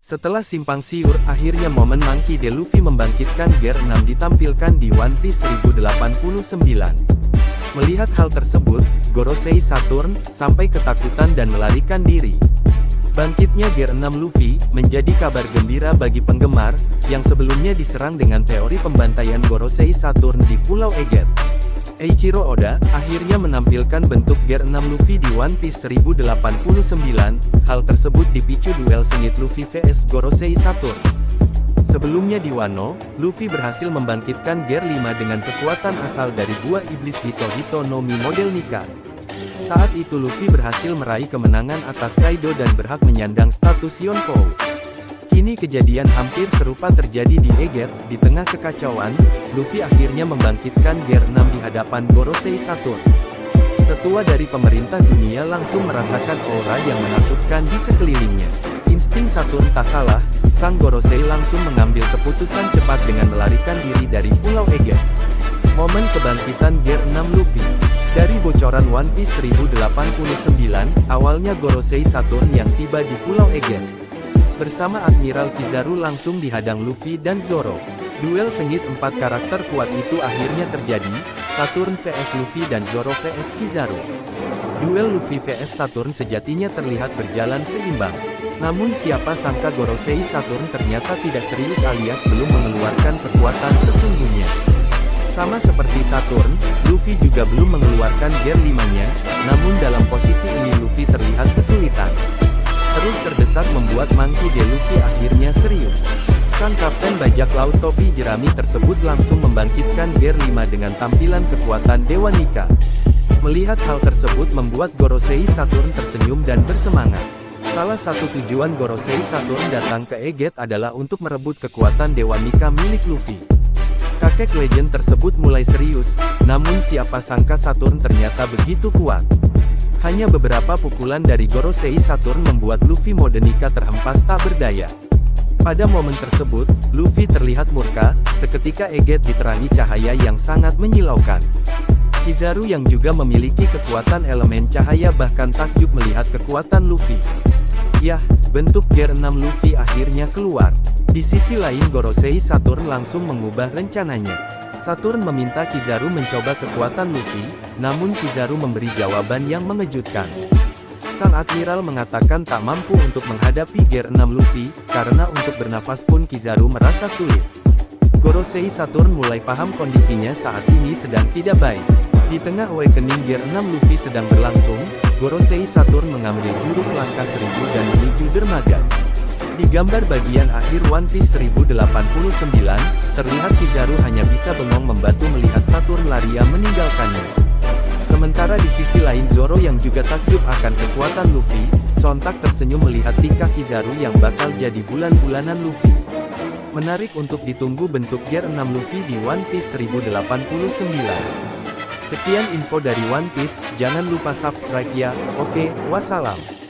Setelah simpang siur, akhirnya momen Monkey D. Luffy membangkitkan Gear 6 ditampilkan di One Piece 1089. Melihat hal tersebut, Gorosei Saturn sampai ketakutan dan melarikan diri. Bangkitnya Gear 6 Luffy menjadi kabar gembira bagi penggemar yang sebelumnya diserang dengan teori pembantaian Gorosei Saturn di Pulau Egghead. Eiichiro Oda akhirnya menampilkan bentuk Gear 6 Luffy di One Piece 1089. Hal tersebut dipicu duel sengit Luffy vs Gorosei Saturn. Sebelumnya di Wano, Luffy berhasil membangkitkan Gear 5 dengan kekuatan asal dari buah iblis Hito Hito no Mi model Nika. Saat itu Luffy berhasil meraih kemenangan atas Kaido dan berhak menyandang status Yonkou. Kini kejadian hampir serupa terjadi di Egghead. Di tengah kekacauan, Luffy akhirnya membangkitkan Gear 6 di hadapan Gorosei Saturn. Tetua dari pemerintah dunia langsung merasakan aura yang menakutkan di sekelilingnya. Insting Saturn tak salah, sang Gorosei langsung mengambil keputusan cepat dengan melarikan diri dari Pulau Egghead. Momen kebangkitan Gear 6 Luffy. Dari bocoran One Piece 1089, awalnya Gorosei Saturn yang tiba di Pulau Egghead bersama Admiral Kizaru langsung dihadang Luffy dan Zoro. Duel sengit 4 karakter kuat itu akhirnya terjadi, Saturn vs Luffy dan Zoro vs Kizaru. Duel Luffy vs Saturn sejatinya terlihat berjalan seimbang. Namun siapa sangka Gorosei Saturn ternyata tidak serius alias belum mengeluarkan kekuatan sesungguhnya. Sama seperti Saturn, Luffy juga belum mengeluarkan Gear 5-nya, namun dalam posisi ini Luffy terlihat kesulitan. Terus terdesak membuat Monkey D. Luffy akhirnya serius. Sang kapten bajak laut topi jerami tersebut langsung membangkitkan Gear 5 dengan tampilan kekuatan Dewa Nika. Melihat hal tersebut membuat Gorosei Saturn tersenyum dan bersemangat. Salah satu tujuan Gorosei Saturn datang ke Egghead adalah untuk merebut kekuatan Dewa Nika milik Luffy. Kakek legend tersebut mulai serius, namun siapa sangka Saturn ternyata begitu kuat. Hanya beberapa pukulan dari Gorosei Saturn membuat Luffy mode Nika terhempas tak berdaya. Pada momen tersebut, Luffy terlihat murka, seketika Egghead diterangi cahaya yang sangat menyilaukan. Kizaru yang juga memiliki kekuatan elemen cahaya bahkan takjub melihat kekuatan Luffy. Yah, bentuk Gear 6 Luffy akhirnya keluar. Di sisi lain Gorosei Saturn langsung mengubah rencananya. Saturn meminta Kizaru mencoba kekuatan Luffy, namun Kizaru memberi jawaban yang mengejutkan. Sang Admiral mengatakan tak mampu untuk menghadapi Gear 6 Luffy, karena untuk bernafas pun Kizaru merasa sulit. Gorosei Saturn mulai paham kondisinya saat ini sedang tidak baik. Di tengah awakening Gear 6 Luffy sedang berlangsung, Gorosei Saturn mengambil jurus langkah 1000 dan menuju dermaga. Di gambar bagian akhir One Piece 1089, terlihat Kizaru hanya bisa bengong membantu melihat Saturn lari meninggalkannya. Sementara di sisi lain Zoro yang juga takjub akan kekuatan Luffy, sontak tersenyum melihat tingkah Kizaru yang bakal jadi bulan-bulanan Luffy. Menarik untuk ditunggu bentuk Gear 6 Luffy di One Piece 1089. Sekian info dari One Piece, jangan lupa subscribe ya. Oke, wassalam.